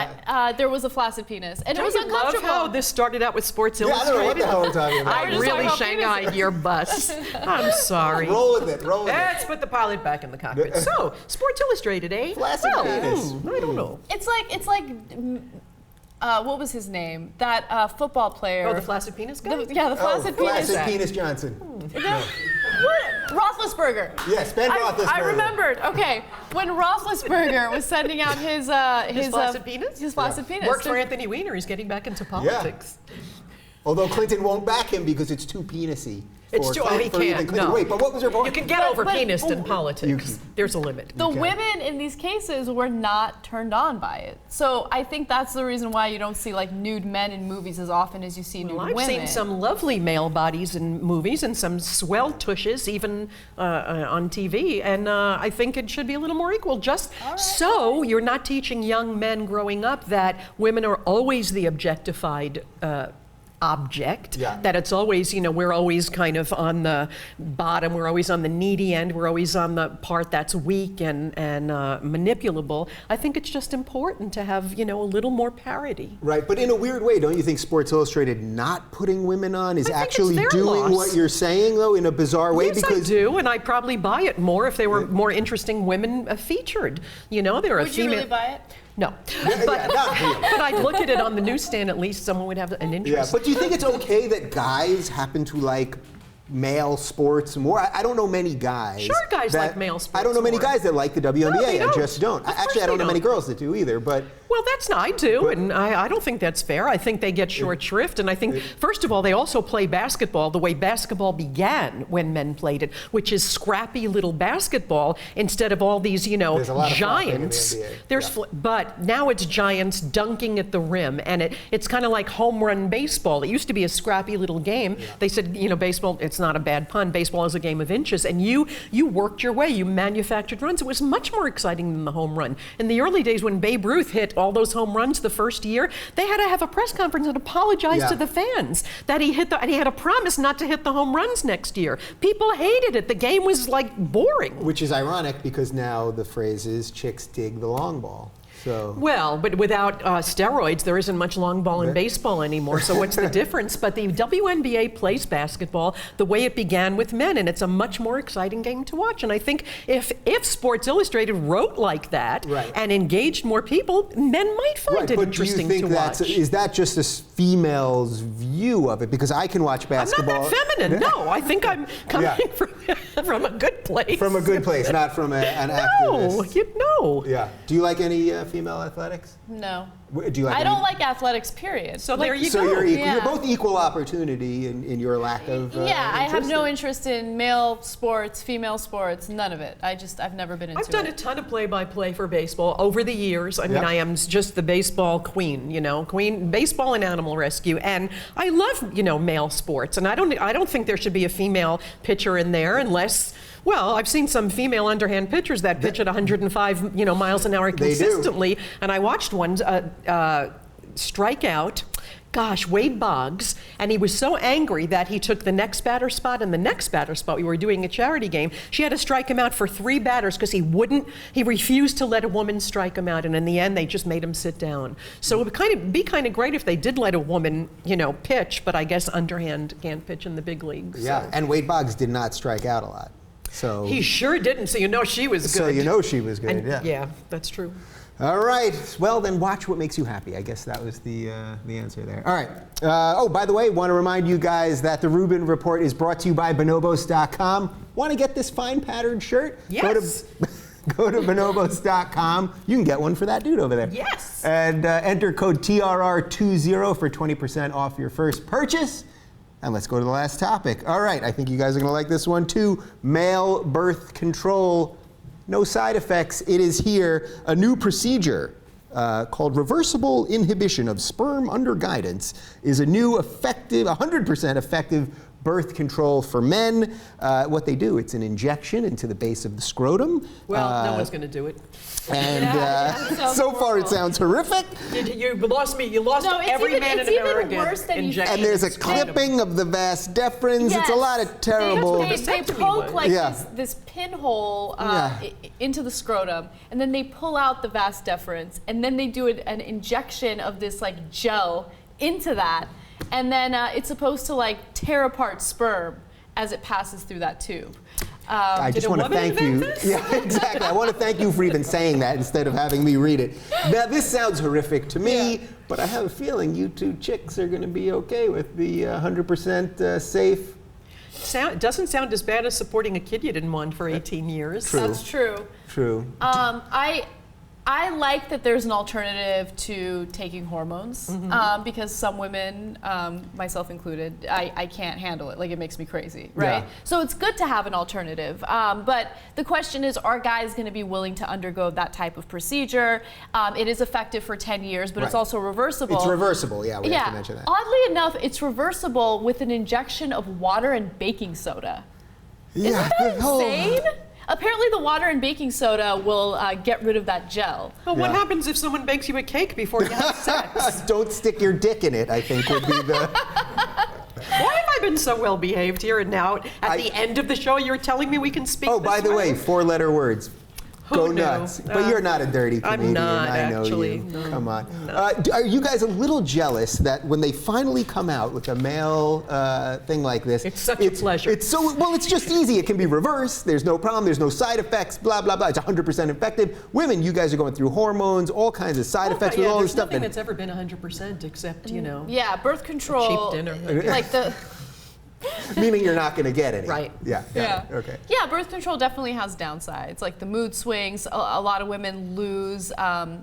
there was a flaccid penis. And it was uncomfortable. Love how this started out with Sports Illustrated? I don't know what the hell we're talking about. I really shanghaied your bus. I'm sorry. Roll with it, Let's put the pilot back in the cockpit. So, Sports Illustrated, eh? Flaccid penis. I don't know. It's like what was his name? That football player. Oh, the flaccid penis guy? The flaccid penis. Flaccid penis Johnson. What? Roethlisberger. Yes, Ben Roethlisberger. I remembered. Okay, when Roethlisberger was sending out his flaccid penis? His flaccid penis. Worked for Anthony Weiner. He's getting back into politics. Although Clinton won't back him because it's too penisy. It's true. He can't. No. Wait, but what was your point? You can get over penis in politics. There's a limit. The women in these cases were not turned on by it. So I think that's the reason why you don't see like nude men in movies as often as you see nude women. I've seen some lovely male bodies in movies and some swell tushes even on TV, and I think it should be a little more equal. So you're not teaching young men growing up that women are always the objectified object, that it's always, you know, we're always kind of on the bottom, we're always on the needy end, we're always on the part that's weak and manipulable. I think it's just important to have, you know, a little more parity. Right, but in a weird way, don't you think Sports Illustrated not putting women on is actually doing what you're saying, though, in a bizarre way? Yes, because I do, and I'd probably buy it more if there were more interesting women featured. You know, there are Would you really buy it? No, but I'd look at it on the newsstand. At least someone would have an interest. Yeah, but do you think it's okay that guys happen to like male sports more? I don't know many guys. Sure, guys like male sports. I don't know many more. guys that like the WNBA. No, they I don't. just don't. Actually, I don't know many girls that do either. But well, that's not. I do, and I don't think that's fair. I think they get short shrift, and I think first of all, they also play basketball the way basketball began when men played it, which is scrappy little basketball instead of all these, you know, giants. But now it's giants dunking at the rim, and it's kind of like home run baseball. It used to be a scrappy little game. They said, you know, baseball. It's not a bad pun. Baseball is a game of inches, and you worked your way. You manufactured runs. It was much more exciting than the home run. In the early days when Babe Ruth hit all those home runs the first year, they had to have a press conference and apologize to the fans that he hit and he had a promise not to hit the home runs next year. People hated it. The game was like boring. Which is ironic because now the phrase is chicks dig the long ball. So. Well, but without steroids, there isn't much long ball in baseball anymore. So what's the difference? But the WNBA plays basketball the way it began with men, and it's a much more exciting game to watch. And I think if Sports Illustrated wrote like that and engaged more people, men might find it interesting to watch. Is that just a female's view of it? Because I can watch basketball. I'm not that feminine. No, I think I'm coming from a good place. From a good place, not from an activist. No. Yeah. Do you like any female athletics? No. Do you like I don't like athletics, period. So there you go. go. You're both equal opportunity in your lack of I have no interest in male sports, female sports, none of it. I've never been into it. I've done a ton of play-by-play for baseball over the years. I mean, I am just the baseball queen, queen, baseball and animal rescue. And I love, male sports. And I don't think there should be a female pitcher in there unless... Well, I've seen some female underhand pitchers that pitch at 105, miles an hour consistently, and I watched one strike out. Gosh, Wade Boggs, and he was so angry that he took the next batter spot and the next batter spot. We were doing a charity game. She had to strike him out for 3 batters because he refused to let a woman strike him out, and in the end, they just made him sit down. So it would be kind of great if they did let a woman, pitch, but I guess underhand can't pitch in the big leagues. Yeah, and Wade Boggs did not strike out a lot. So he sure didn't, so she was good. So she was good, and, yeah, that's true. All right. Well, then watch what makes you happy. I guess that was the answer there. All right. By the way, want to remind you guys that the Rubin Report is brought to you by bonobos.com. Want to get this fine patterned shirt? Yes. Go to bonobos.com. You can get one for that dude over there. Yes. And enter code TRR20 for 20% off your first purchase. And let's go to the last topic. All right, I think you guys are gonna like this one too. Male birth control, no side effects. It is here, a new procedure called reversible inhibition of sperm under guidance is a new effective, 100% effective birth control for men. What they do, it's an injection into the base of the scrotum. Well, no one's gonna do it. And so far it sounds horrific. You lost me. You lost every man in America. And there's a clipping of the vas deferens. Yes. It's a lot of terrible. They poke this pinhole into the scrotum, and then they pull out the vas deferens, and then they do an injection of this gel into that, and then it's supposed to tear apart sperm as it passes through that tube. I just want to thank you. Yeah, exactly. I want to thank you for even saying that instead of having me read it. Now, this sounds horrific to me, but I have a feeling you two chicks are going to be okay with the 100% safe. It doesn't sound as bad as supporting a kid you didn't want for 18 years. True. That's true. True. I like that there's an alternative to taking hormones because some women, myself included, I can't handle it. It makes me crazy, right? Yeah. So it's good to have an alternative. But the question is, are guys going to be willing to undergo that type of procedure? It is effective for 10 years, but it's also reversible. It's reversible, yeah, we have to mention that. Oddly enough, it's reversible with an injection of water and baking soda. Yeah. Isn't that insane? Apparently the water and baking soda will get rid of that gel. Well, what happens if someone bakes you a cake before you have sex? Don't stick your dick in it, I think would be the... Why have I been so well behaved here and now? At the end of the show, you're telling me we can speak this by the way, 4-letter words. Go nuts. But you're not a dirty comedian. I'm not, I know actually. You. No, Come on. no. Are you guys a little jealous that when they finally come out with a male thing like this, it's such a pleasure. It's just easy. It can be reversed. There's no problem. There's no side effects. Blah blah blah. It's 100% effective. Women, you guys are going through hormones, all kinds of side effects with all this stuff. There's nothing that's ever been 100% except Yeah, birth control. Cheap dinner. Meaning you're not going to get any. Right. Yeah. Okay. Yeah, birth control definitely has downsides, like the mood swings. A lot of women lose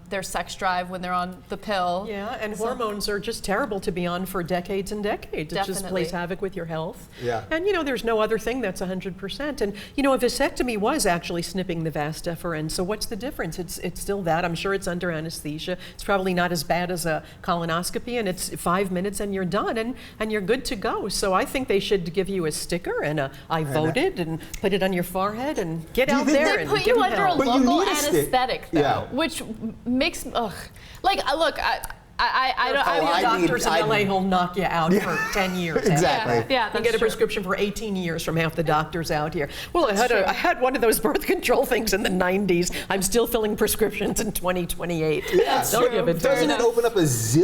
their sex drive when they're on the pill. Yeah, and hormones are just terrible to be on for decades and decades. Definitely. It just plays havoc with your health. Yeah. And there's no other thing that's 100%. And a vasectomy was actually snipping the vas deferens. So what's the difference? It's still that. I'm sure it's under anesthesia. It's probably not as bad as a colonoscopy, and it's 5 minutes and you're done and you're good to go. So I think they should to give you a sticker and I voted and put it on your forehead and get out there They and put give you them under a hell. local anesthetic, though, Yeah. which makes, like, look, I don't. I I mean, mean, doctors in LA will knock you out for 10 years. Exactly. Yeah, You that's get a true. prescription for 18 years from half the doctors out here. Well, I had one of those birth control things in the 90s. I'm still filling prescriptions in 2028. Yeah, Don't give it to doesn't me. it open up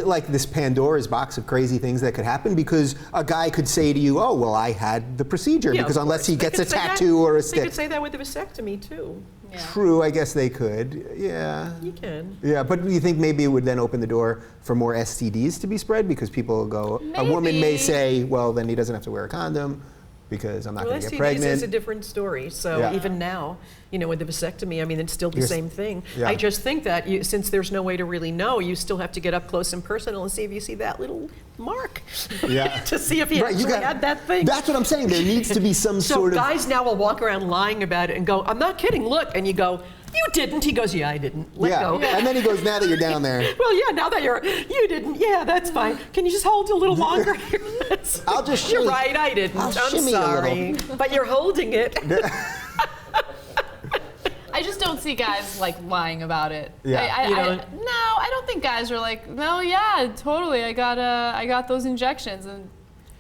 like this Pandora's box of crazy things that could happen? Because a guy could say to you, "Oh, well, I had the procedure," Yeah, because of unless course. he They gets a could say that. tattoo or a They stick. could say that with a vasectomy, too. Yeah. True, I guess they could. Yeah. You can. Yeah, but do you think maybe it would then open the door for more STDs to be spread? Because people will go, a woman may Maybe. say, well, then he doesn't have to wear a condom because I'm not Well, going to get STDs is a pregnant. different story. So Yeah. even now, with the vasectomy, I mean, it's still the Yes. same thing. Yeah. I just think that since there's no way to really know, you still have to get up close and personal and see if you see that little mark Yeah. to see if he Right, actually had that thing. That's what I'm saying. There needs to be some So sort of... guys now will walk around lying about it and go, "I'm not kidding, look," and you go, "You didn't." He goes, "Yeah, I didn't. Let go." And then he goes, now that you're down there, Well, yeah, now that you didn't, yeah, that's fine. Can you just hold a little longer? I'll just You're shimmy. right, I didn't. I'll I'm shimmy a sorry. But you're holding it. I just don't see guys like lying about it. Yeah. I don't think guys are like, no, yeah, totally. I got those injections and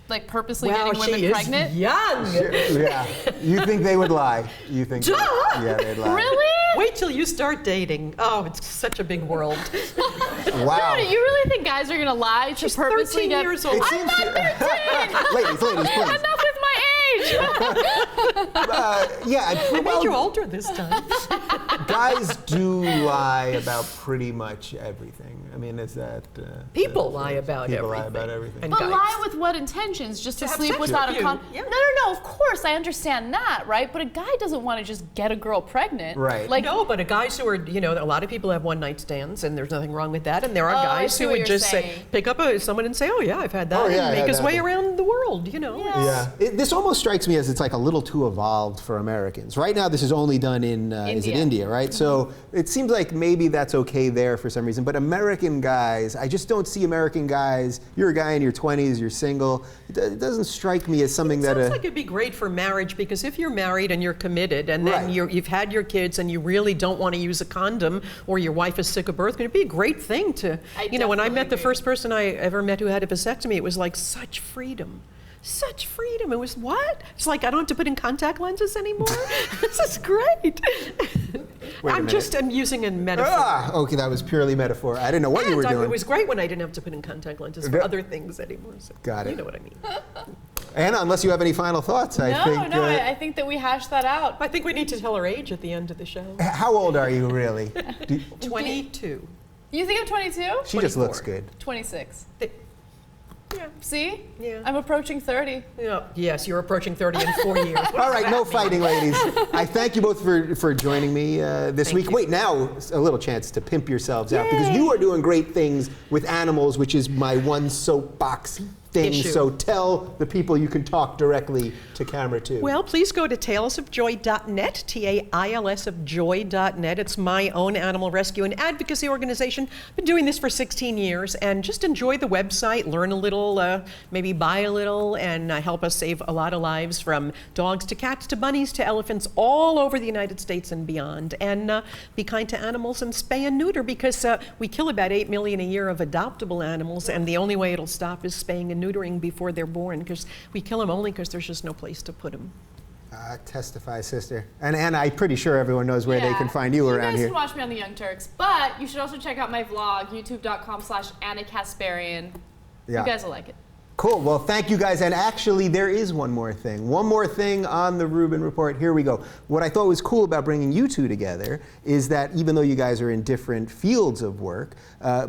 like purposely Wow, getting women she is pregnant. young. yeah. You think they would lie? You think? Duh! Yeah, they'd lie. Really? Wait till you start dating. Oh, it's such a big world. Wow. No, you really think guys are gonna lie to She's purposely 13 get? years old. I'm not 13. ladies, please. Enough with my age. I made you older this time. Guys do lie about pretty much everything. I mean, is that... People lie about people everything. lie about everything. And But guys. lie with what intentions? Just to have sleep sex without with a you. condom? Yeah. No. Of course, I understand that, right? But a guy doesn't want to just get a girl pregnant. Right. Like, No, but guys who are, a lot of people have one-night stands, and there's nothing wrong with that. And there are Oh, I guys see who what would you're just saying. pick up someone and say, "Oh yeah, I've had that," Oh, yeah, I and make had his that. way around the world. Yeah. This almost strikes me as it's like a little too evolved for Americans. Right now, this is only done in is it India. India, right? So it seems like maybe that's okay there for some reason. But American guys, I just don't see American guys. You're a guy in your 20s, you're single. It doesn't strike me as something that... Sounds like it'd be great for marriage, because if you're married and you're committed and then Right. you've had your kids and you really don't want to use a condom, or your wife is sick of birth, it'd be a great thing to, when I definitely met the agree. first person I ever met who had a vasectomy, it was like such freedom. Such freedom. It was what? It's like I don't have to put in contact lenses anymore. This is great. I'm using a metaphor. okay, that was purely metaphor. I didn't know what you were And doing. it was great when I didn't have to put in contact lenses for other things anymore. So Got it. You know what I mean. Anna, unless you have any final thoughts, I think... I think that we hashed that out. I think we need to tell her age at the end of the show. How old are you, really? 22. You think I'm 22? She just 24. looks good. 26. Yeah. See? Yeah. I'm approaching 30. Yeah. Yes, you're approaching 30 in 4 years. What All does right, that no mean? fighting, ladies. I thank you both for joining me this Thank week. you. Wait, now a little chance to pimp yourselves out, because you are doing great things with animals, which is my one soapbox thing. Issue. So tell the people you can talk directly to camera too. Well, please go to talesofjoy.net, TAILS of joy.net. It's my own animal rescue and advocacy organization. Been doing this for 16 years, and just enjoy the website, learn a little, maybe buy a little, and help us save a lot of lives, from dogs to cats to bunnies to elephants all over the United States and beyond. And be kind to animals and spay and neuter, because we kill about 8 million a year of adoptable animals, and the only way it'll stop is spaying and neutering before they're born, because we kill them only because there's just no place to put them. Testify, sister. And I'm pretty sure everyone knows where they can find you around You here. guys can watch me on the Young Turks, but you should also check out my vlog, youtube.com/Anna Kasparian. Yeah. You guys will like it. Cool. Well, thank you guys. And actually, there is one more thing. One more thing on the Rubin Report. Here we go. What I thought was cool about bringing you two together is that even though you guys are in different fields of work,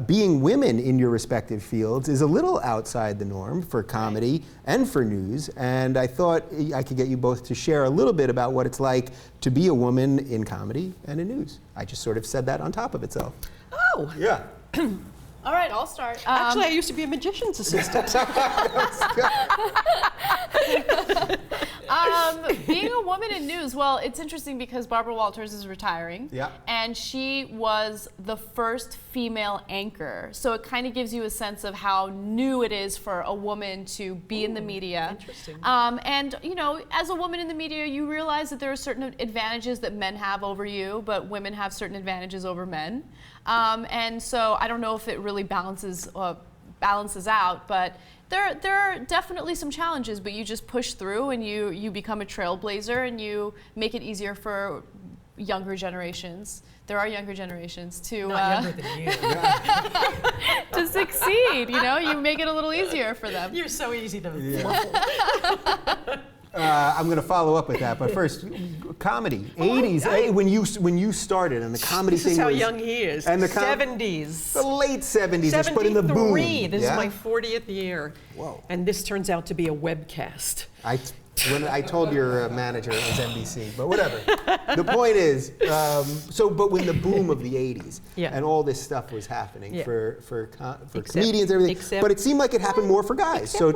being women in your respective fields is a little outside the norm for comedy and for news. And I thought I could get you both to share a little bit about what it's like to be a woman in comedy and in news. I just sort of said that on top of itself. Oh, Yeah. All right, I'll start. actually, I used to be a magician's assistant. Being a woman in news, is, well, it's interesting because Barbara Walters is retiring. Yeah. And she was the first female anchor. So it kind of gives you a sense of how new it is for a woman to be in the media. Interesting. And, you know, as a woman in the media, you realize that there are certain advantages that men have over you, but women have certain advantages over men. And so I don't know if it really balances out, but there are definitely some challenges, but you just push through and you become a trailblazer and you make it easier for younger generations. There are younger generations to Not younger than you. to succeed. You know, you make it a little easier for them. You're so easy to I'm going to follow up with that, but first, comedy, 80s. When you started, and the comedy This thing is how was, young he is. and the 70s. the late 70s, let's put in the boom. 73. This Yeah? is my 40th year. Whoa. And this turns out to be a webcast. When I told your manager it was NBC, but whatever. The point is, but when the boom of the 80s Yeah. and all this stuff was happening Yeah. for comedians and everything, but it seemed like it happened more for guys. So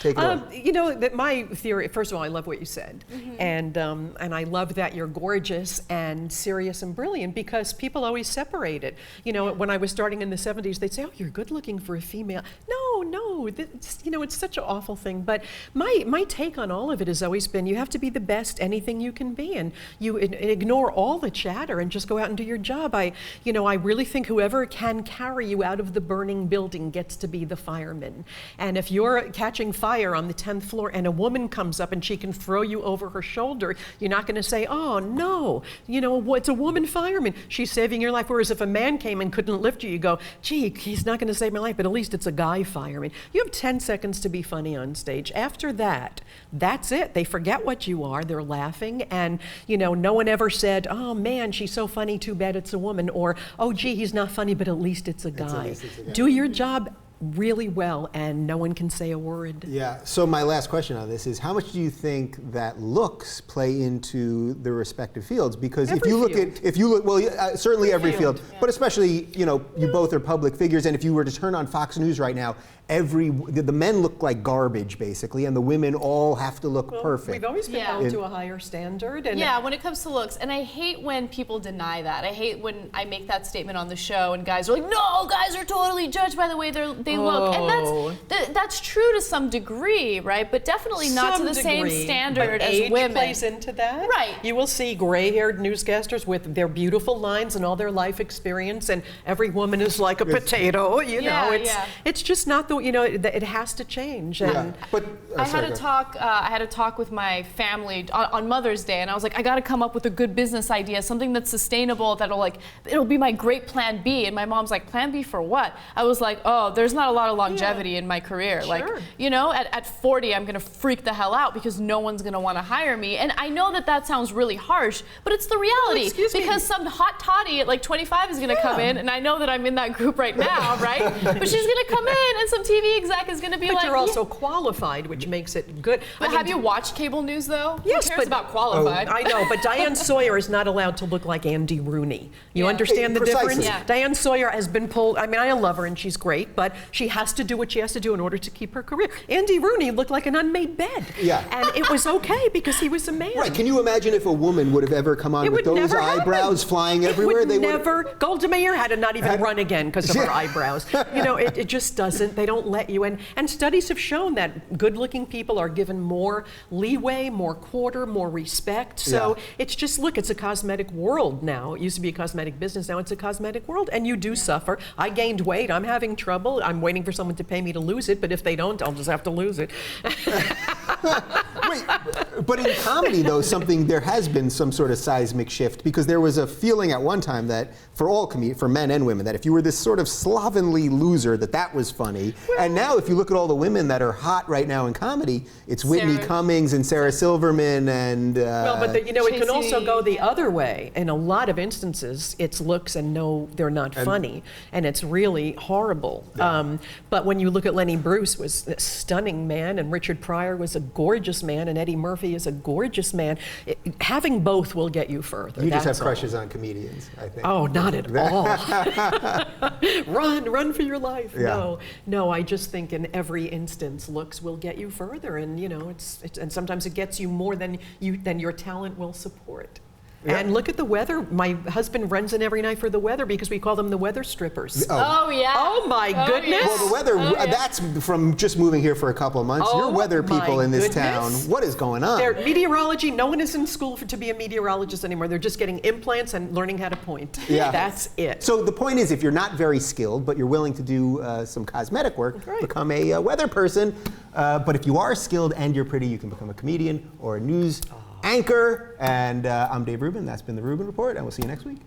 take it away. You know, that my theory, first of all, I love what you said. And I love that you're gorgeous and serious and brilliant because people always separate it. You know, when I was starting in the 70s, they'd say, oh, you're good looking for a female. No, it's such an awful thing. But my take on all of it has always been you have to be the best anything you can be, and you ignore all the chatter and just go out and do your job. I really think whoever can carry you out of the burning building gets to be the fireman. And if you're catching fire on the 10th floor and a woman comes up and she can throw you over her shoulder, you're not going to say, oh no, it's a woman fireman, she's saving your life. Whereas if a man came and couldn't lift you, you go, gee, he's not going to save my life, but at least it's a guy fireman. You have 10 seconds to be funny on stage. After that, that's it. They forget what you are. They're laughing. And, no one ever said, oh, man, she's so funny, too bad it's a woman. Or, oh, gee, he's not funny, but at least it's a guy. Do your job really well, and no one can say a word. Yeah. So my last question on this is, how much do you think that looks play into the respective fields? Because Every if you look, certainly every field, Yeah. but especially, you both are public figures, and if you were to turn on Fox News right now, the men look like garbage basically, and the women all have to look perfect. We've always been held to a higher standard. And when it comes to looks, and I hate when people deny that. I hate when I make that statement on the show and guys are like, no, guys are totally judged by the way they look. And that's true to some degree, right? But definitely not to the same standard as age women. Plays into that. Right. You will see gray-haired newscasters with their beautiful lines and all their life experience, and every woman is like a potato. It's just not the. It has to change. And But I had a talk with my family on Mother's Day, and I was like, I got to come up with a good business idea, something that's sustainable, it'll be my great plan B. And my mom's like, plan B for what? I was like, oh, there's not a lot of longevity in my career. Sure. At 40, I'm gonna freak the hell out because no one's gonna want to hire me. And I know that sounds really harsh, but it's the reality. Because some hot toddy at 25 is gonna come in, and I know that I'm in that group right now, right? But she's gonna come in, and some TV exec is gonna be but you're also qualified, which makes it good. But have you watched cable news though? Yes, Who cares about qualified? I know, but Diane Sawyer is not allowed to look like Andy Rooney. You understand the Precisely. difference? Yeah. Diane Sawyer has been pulled. I mean, I love her and she's great, but she has to do what she has to do in order to keep her career. Andy Rooney looked like an unmade bed. Yeah. And it was okay because he was a man. Right. Can you imagine if a woman would have ever come on with those eyebrows flying everywhere? They would never. Golda Meir had to not even run again because of her eyebrows. It just doesn't. They don't let you. And studies have shown that good-looking people are given more leeway, more quarter, more respect. So it's just, it's a cosmetic world now. It used to be a cosmetic business. Now it's a cosmetic world. And you do suffer. I gained weight. I'm having trouble. I'm waiting for someone to pay me to lose it. But if they don't, I'll just have to lose it. Wait, but in comedy, though, there has been some sort of seismic shift, because there was a feeling at one time that for men and women, that if you were this sort of slovenly loser, that was funny. And now if you look at all the women that are hot right now in comedy, it's Whitney Cummings and Sarah Silverman and... it can also go the other way. In a lot of instances, it's looks and no, they're not funny. And it's really horrible. Yeah. But when you look at Lenny Bruce was a stunning man, and Richard Pryor was a gorgeous man, and Eddie Murphy is a gorgeous man. Having both will get you further. You just have crushes on comedians, I think. Oh, not at all. Run for your life. Yeah. No, I just think in every instance, looks will get you further, and and sometimes it gets you more than your talent will support. Yeah. And look at the weather. My husband runs in every night for the weather because we call them the weather strippers. Oh yeah. Oh my goodness. Yeah. Well, the weather, that's from just moving here for a couple of months. You're weather people in this town. What is going on? They're meteorology. No one is in school to be a meteorologist anymore. They're just getting implants and learning how to point. Yeah. That's it. So the point is, if you're not very skilled, but you're willing to do some cosmetic work, become a weather person. But if you are skilled and you're pretty, you can become a comedian or a news anchor. And I'm Dave Rubin. That's been the Rubin Report, and we'll see you next week.